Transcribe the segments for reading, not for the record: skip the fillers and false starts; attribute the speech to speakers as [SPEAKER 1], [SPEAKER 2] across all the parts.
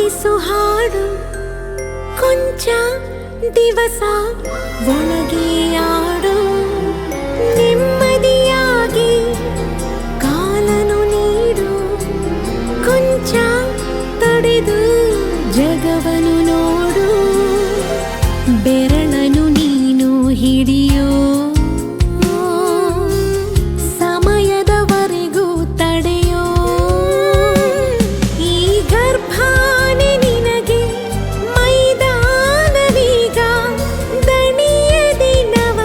[SPEAKER 1] ಆಲಿಸು ಹಾಡು ಕೊಂಚ ದಿವಸ ಒಳಗೆ ಆಡು ನೆಮ್ಮದಿಯಾಗಿ ಕಾಲನು ನೀಡು ಕೊಂಚ ತಡೆದು ಜಗವನು ನೋಡು ಬೆರಳನು ನೀನು ಹಿಡಿಯೋ ಸಮಯದವರೆಗೂ ತಡೆಯೋ ಈ ಗರ್ಭಾನೆ ನಿನಗೆ ಮೈದಾನವೀಗ ದಣಿಯ ದಿನವ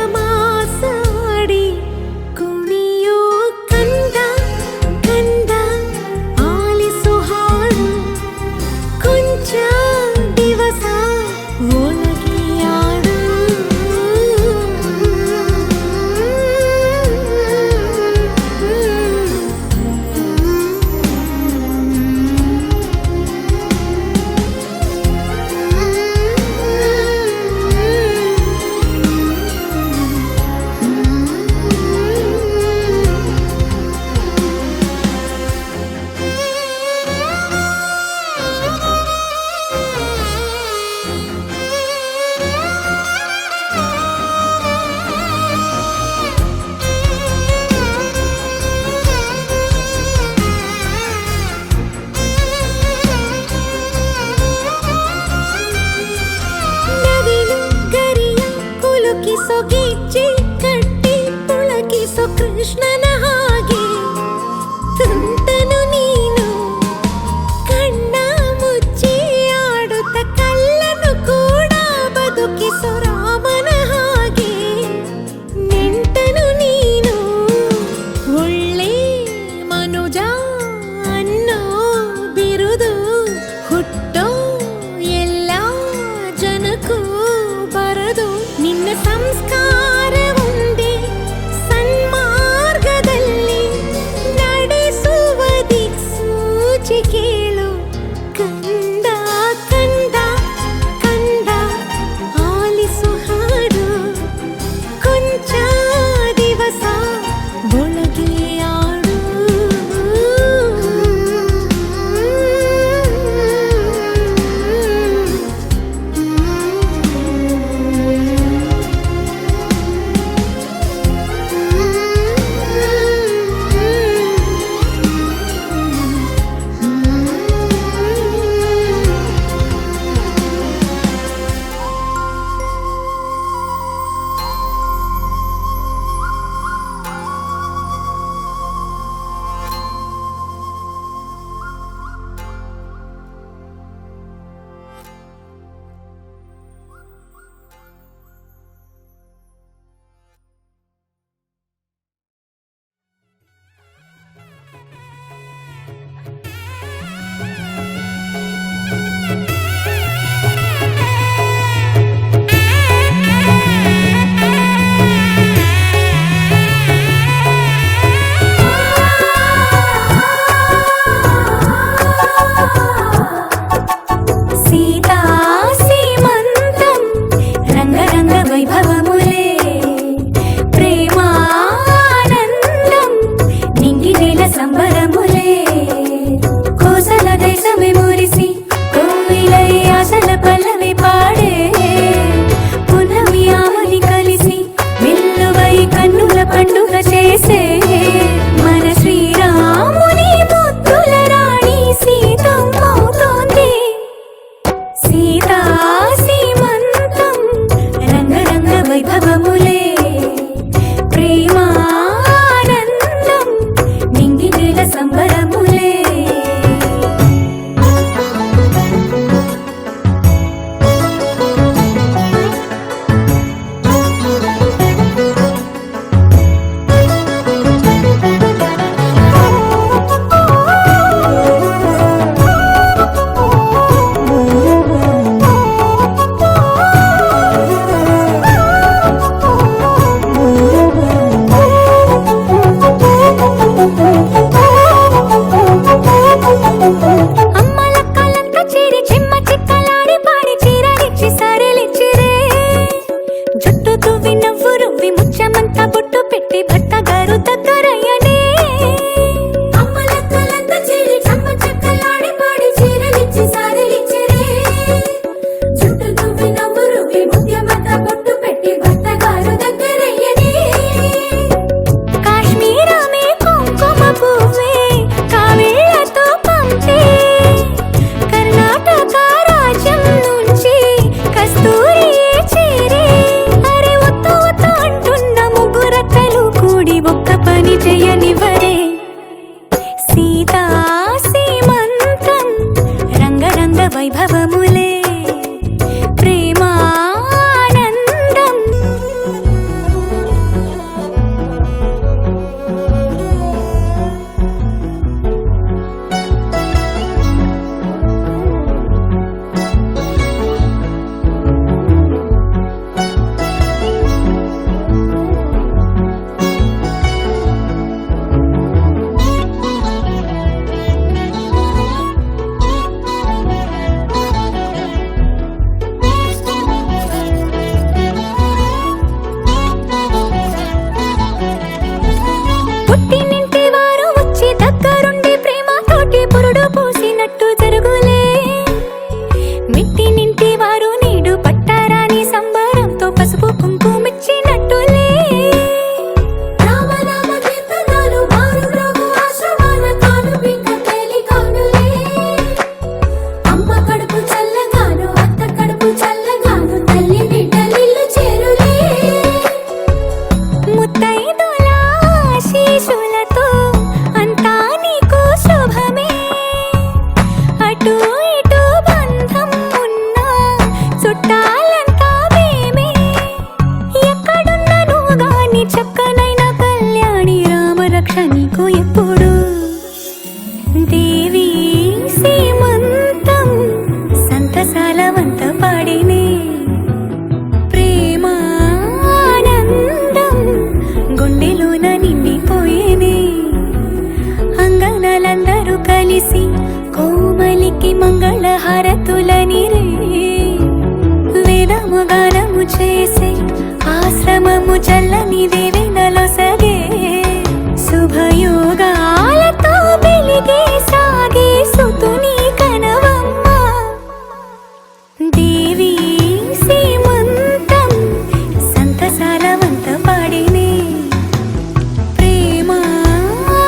[SPEAKER 1] అటు ఇటు బంధం ఉన్నా చుట్టాలంతా మేమే. ఎక్కడున్నా నువ్వు గాని చక్కనైన కళ్యాణి రామరక్ష నీకు ఎప్పుడు. దేవి సీమంతం సంతసాల వంత పాడినే ప్రేమానందం గుండెలోన నిండిపోయేనే. అంగనలందరూ కలిసి కోమలికి మంగళహారతులని రే వేదము గానము చేసే ఆశ్రమము చల్లని దేవెనలో సగే శుభయోగాలతో వెలిగే సాగే సుతుని కనవమ్మ. దేవి సీమంతం సంతసాల వంత పాడినే ప్రేమానందం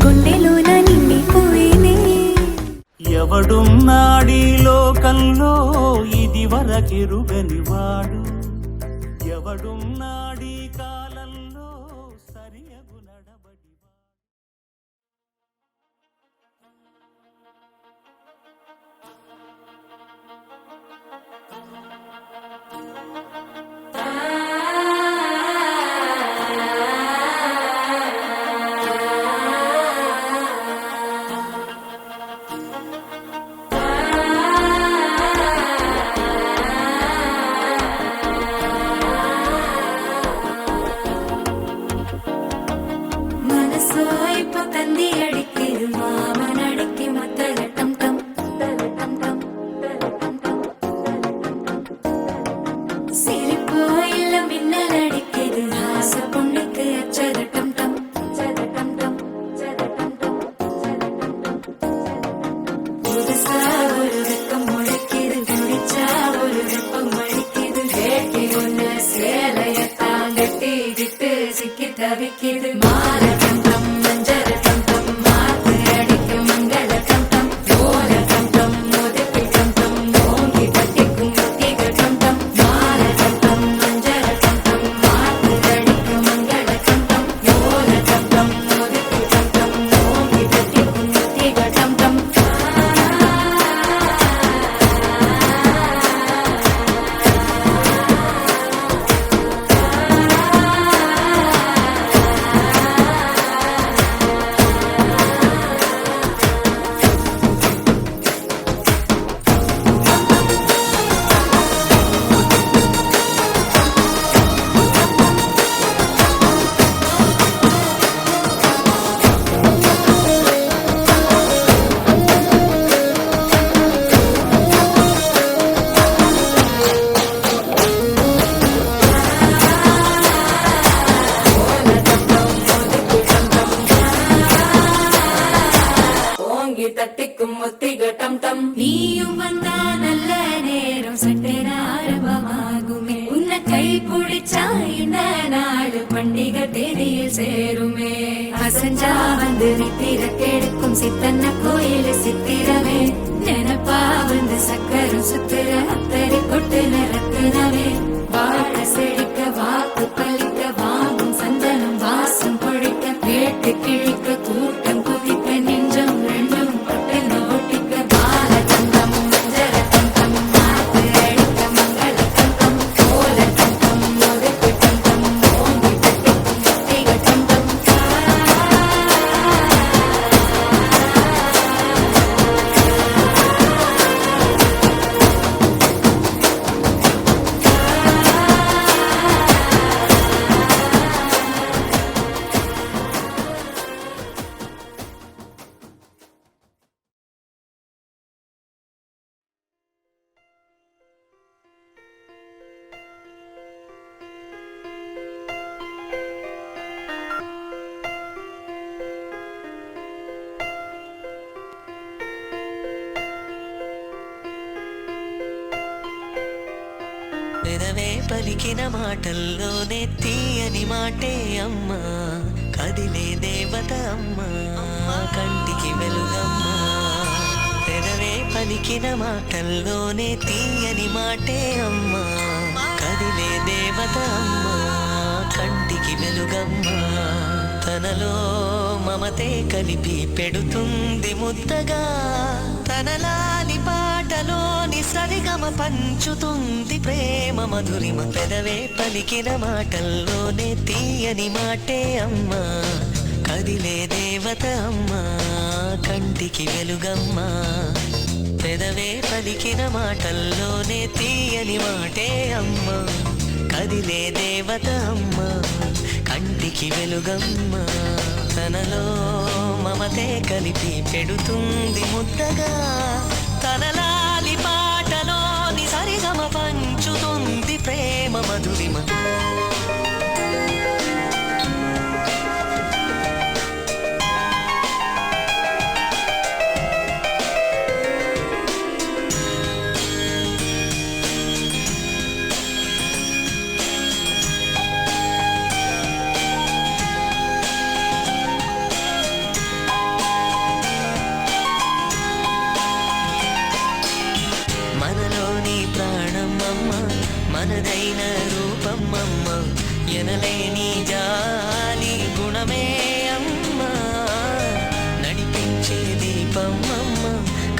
[SPEAKER 1] గుండెలోన నిండిపోయినే.
[SPEAKER 2] ఎవడున్నాడీ లోకంలో ఇది వరకెరుగనివాడు, ఎవడున్నాడీ కాలంలో సరియగు నడబడి.
[SPEAKER 1] మనసు అయిపోతుంది అడిక్కిదు మామనడిక్కి మొత్తల టం టం టం టం సిరిపోయిల్ల మిన్నలడిక్కిదు హాస పుండుకు అచ్చద టం టం புதுசா ஒரு வெப்பம் முளைக்குது குடிச்சா ஒரு வெப்பம் மடிக்குது வேட்டி ஒண்ணு சேலையத்தான் கட்டி விட்டு சிக்கி தவிக்குது மால கண்டம் மஞ்சள் கண்டம் மாத்து அடிக்கும் மங்கள கண்டம் ஓல கண்டம் முதுக்கு கண்டம் ஓங்கி கட்டிக்கும் முத்திக கண்டம் மால கண்டம் மஞ்சள் கண்டம் மாத்து அடிக்கும் மங்கள கண்டம் ஓல கண்டம் முதுக்கு கண்டம் ஓங்கி கட்டிக்கும் முத்திக கண்டம். ஓங்கி தட்டிக்கும் முத்திக டம் டம். நீயும் வந்தா நல்ல நேரம் சட்டென ஆரம்பமாகுமே. உன்னை கை பிடிச்சா இந்த நாடு பண்டிகை தேதியில் சேருமே. அசஞ்சா வந்து நித்திர கெடுக்கும் சித்தன்ன கோயில் சித்திரமே. நினப்பா வந்து சக்கரம் சுத்துற அத்தரி கொட்டு நிறக்குனவே. வாழ செழிக்க வாக்கு பலிக்க வாங்கும் சந்தனம் வாசம் பொழிக்க கேட்டு கிழிக்க கூட்டம் குதிக்க நெஞ்சம் ரெண்டும் பட்டு நோட்டிக்க பால கண்டம் மஞ்சள கண்டம் மாத்து அடிக்க மங்கள கண்டம் கோல கண்டம் முதுக்கு கண்டம் ஓங்கி கட்டிக்கும் முத்திக கண்டம்.
[SPEAKER 3] పెదవే పలికిన మాటల్లోనే తీయని మాటే అమ్మా, కదిలే దేవత అమ్మా, కంటికి వెలుగమ్మా. పెదవే పలికిన మాటల్లోనే తీయని మాటే అమ్మా, కదిలే దేవత అమ్మా, కంటికి వెలుగమ్మా. తనలో మమతే కలిపి పెడుతుంది ముద్దగా తనలాలి పాటలోని సరిగమ పంచుతుంది ప్రేమ మధురిమ పెదవే పలికిన మాటల్లోనే తీయని మాటే అమ్మా కదిలే దేవత అమ్మా కంటికి వెలుగమ్మా పెదవే పలికిన మాటల్లోనే తీయని మాటే అమ్మా కదిలే దేవత అమ్మా కంటికి వెలుగమ్మా తనలో మమతే కలిపి పెడుతుంది ముద్దగా తనలాలి పాటలోని సరిగమ పంచుతుంది ప్రేమ మధురిమ మనదైన రూపమ్మమ్మ ఎనలేని జాలి గుణమే అమ్మ నడిపించే దీపమ్మమ్మ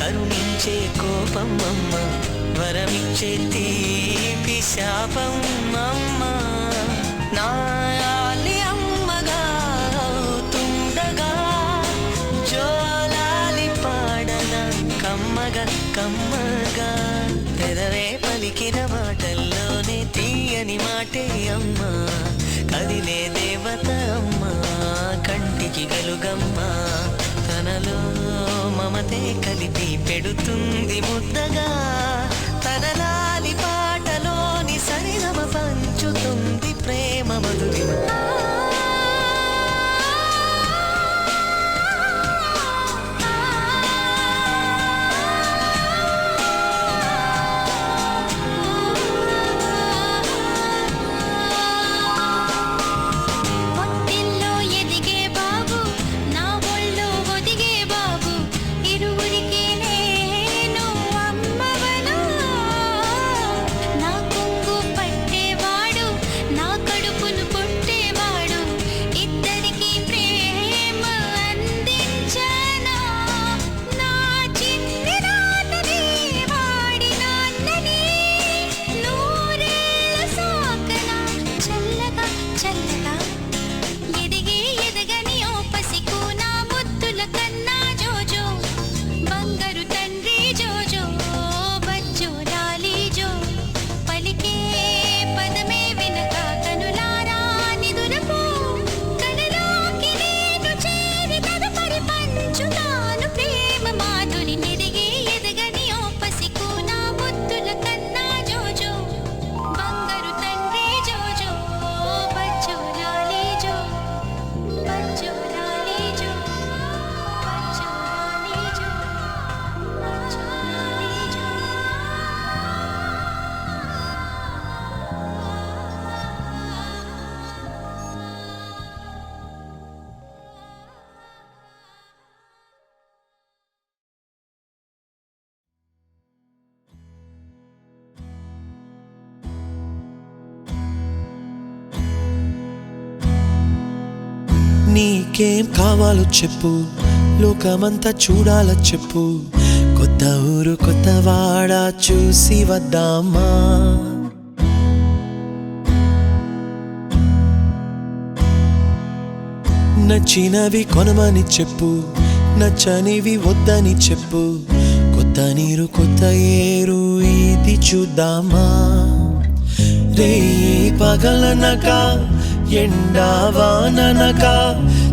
[SPEAKER 3] కరుణించే కోపమ్మమ్మ వరమిచ్చే తీపి శాపమ్మమ్మ నాయాలి అమ్మగా అవుతుండగా జోలాలి పాడన కమ్మగా కమ్మగా పెదవే పలికిన మాటల్లోనే తీయని మాటే అమ్మా కదిలే దేవత అమ్మా కంటికి వెలుగమ్మా తనలో మమతే కలిపి పెడుతుంది ముద్దగా తనలాలి పాటలోని సరిగమ పంచుతుంది ప్రేమ మధురిమ
[SPEAKER 4] నీకేం కావాలో చెప్పు లోకమంతా చూడాల చెప్పు కొత్త ఊరు కొత్త వాడ చూసి వద్దామా నచ్చినవి కొనమని చెప్పు నచ్చనివి వద్దని చెప్పు కొత్త నీరు కొత్త ఏరు ఇది చూద్దామా రే పగలనక ఎండావాననక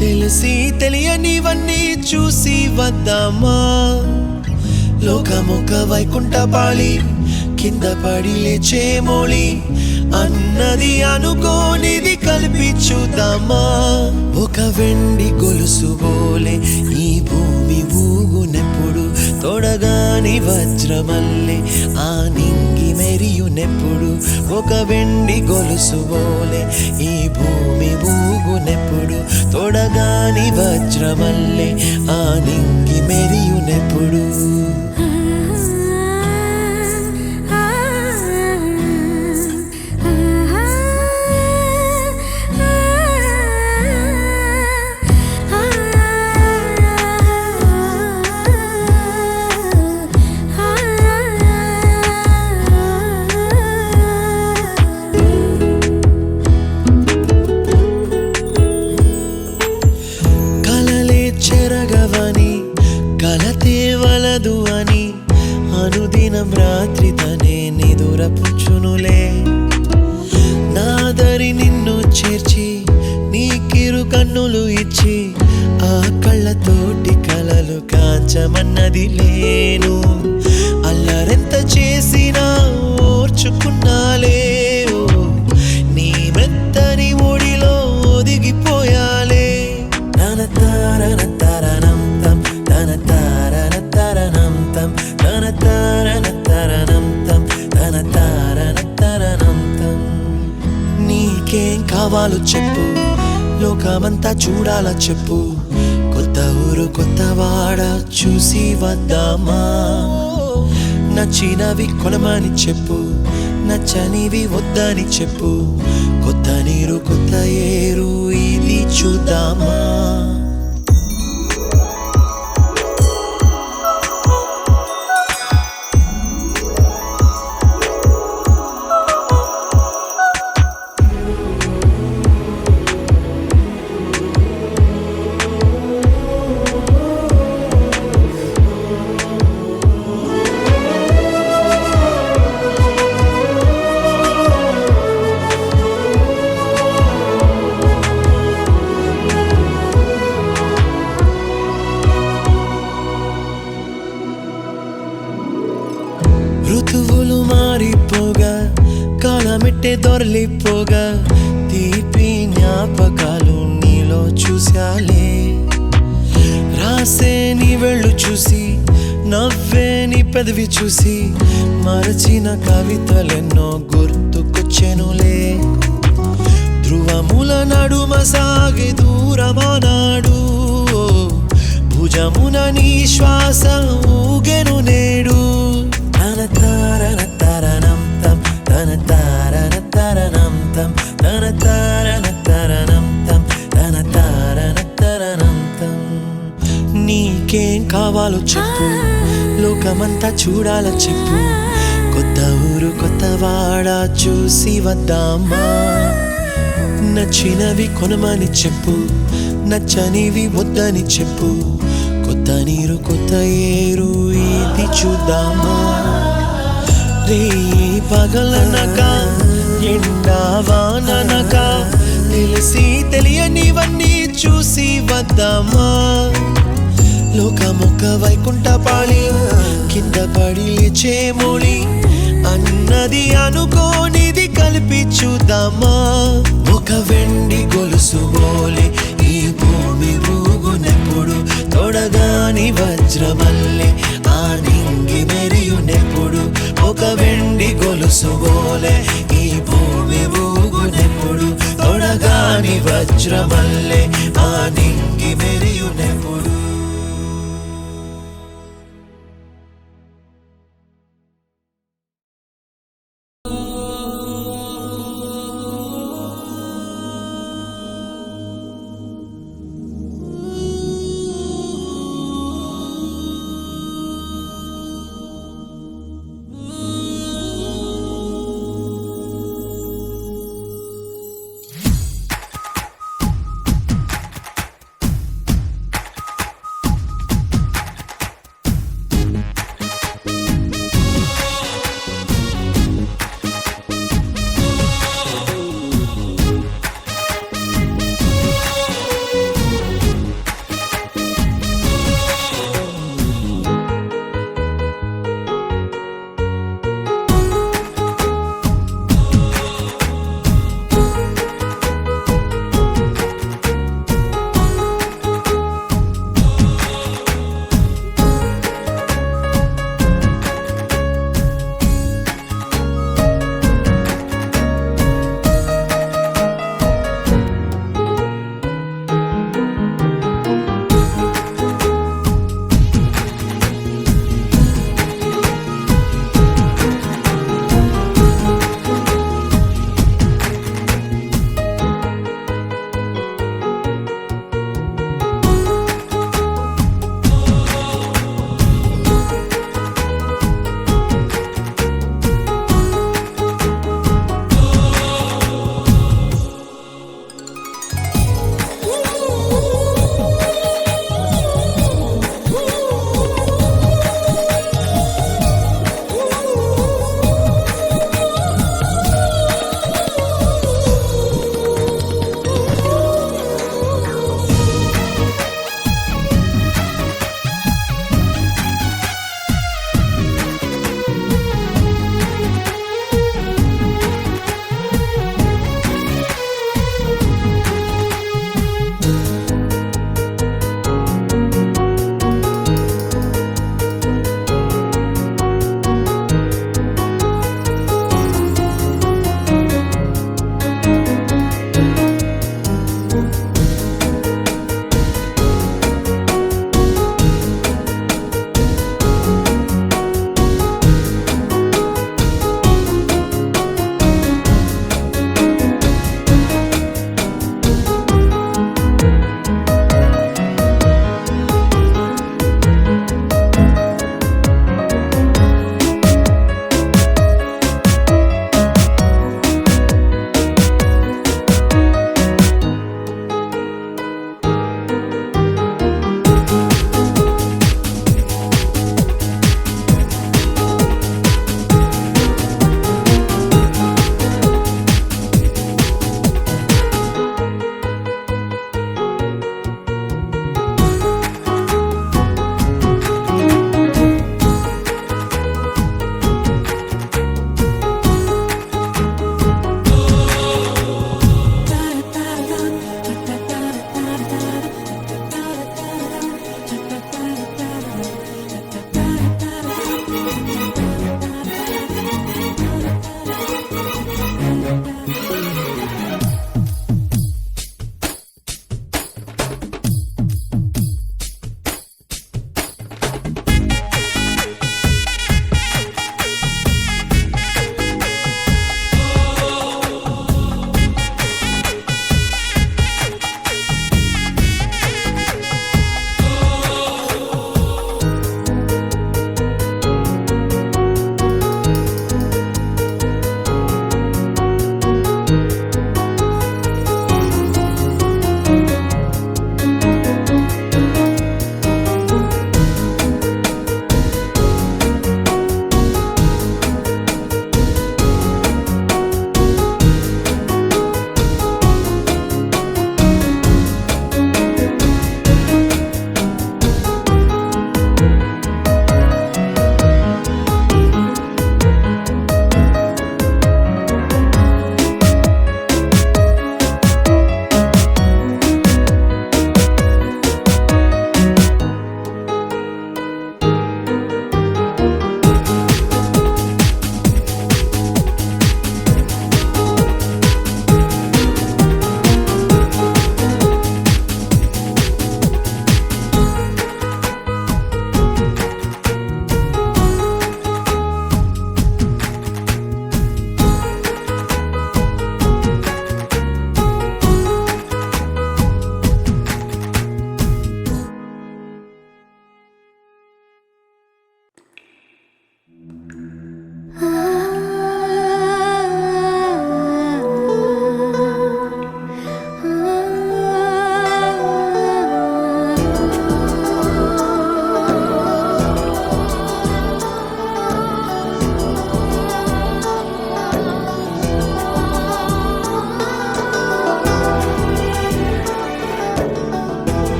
[SPEAKER 4] తెలిసి తెలియనివన్నీ చూసి వద్దామా లోకమొక వైకుంఠపాళి కింద పడి లేచే మోళి అన్నది అనుకోనిది కలిపి చూద్దామా ఒక వెండి గొలుసు బోలే ఈ భూమి ఊగునెప్పుడు తొడగాని వజ్రమల్లె ఆ నింగి మెరియునెప్పుడు ఒక వెండి గొలుసు బోలే ఈ భూమి ఊగునెప్పుడు తొడగాని వజ్రమల్లె ఆ నింగి మెరియునెప్పుడు ఉండదు అని అనుదినం రాత్రి తనే నిదురపుచ్చునులే నాదరి నిన్ను చేర్చి నీకిరు కన్నులు ఇచ్చి ఆ కళ్ళతోటి కలలు కాంచమన్నది లేను అల్లరెంత చేసినా ఓర్చుకున్నాలే ఓ, నీ మెత్తని ఒడిలో ఒదిగిపోయాలే తన తారన తరణం తం తన తారన తరణం తం తన తారన తరణం తం తన తారన తరణం తం నీకేం కావాలో చెప్పు లోకమంతా చూడాలా చెప్పు కొత్త ఊరు కొత్త వాడ చూసి వద్దామా నచ్చినవి కొనమని చెప్పు నచ్చనివి వద్దని చెప్పు కొత్త నీరు కొత్త ఏరు ఇది చూద్దామా ఋతువులు మారిపోగా కాలమెట్టే దొరలిపోగా తీపి జ్ఞాపకాలు నీలో చూశాలే రాసే నీ వెళ్ళు చూసి నవ్వే నీ పెదవి చూసి మరచిన కవితలెన్నో గుర్తుకొచ్చెనులే ధ్రువముల నడుమ సాగే దూరమానాడు భుజమున నీ శ్వాస ఊగెను నేడు తన తారన తరణం తం తన తారన తరణం తం తన తారన తరణం తం తన తారన తరణం తం నీకేం కావాలో చెప్పు లోకమంతా చూడాల చెప్పు కొత్త ఊరు కొత్త వాడ చూసి వద్దామా నచ్చినవి కొనమని చెప్పు నచ్చనివి వద్దని చెప్పు కొత్త నీరు కొత్త ఏరు ఇది చూద్దామా రే పగలనక ఎండా వాననక తెలిసి తెలియనివన్నీ చూసి వద్దామా లోకమొక్క వైకుంఠపాళి కింద పడి లేచే మోళి అన్నది అనుకోనిది కలిపి చూద్దామా ఒక వెండి గొలుసు బోలే ఈ భూమి ఊగునెప్పుడు తొడగాని వజ్రమల్లె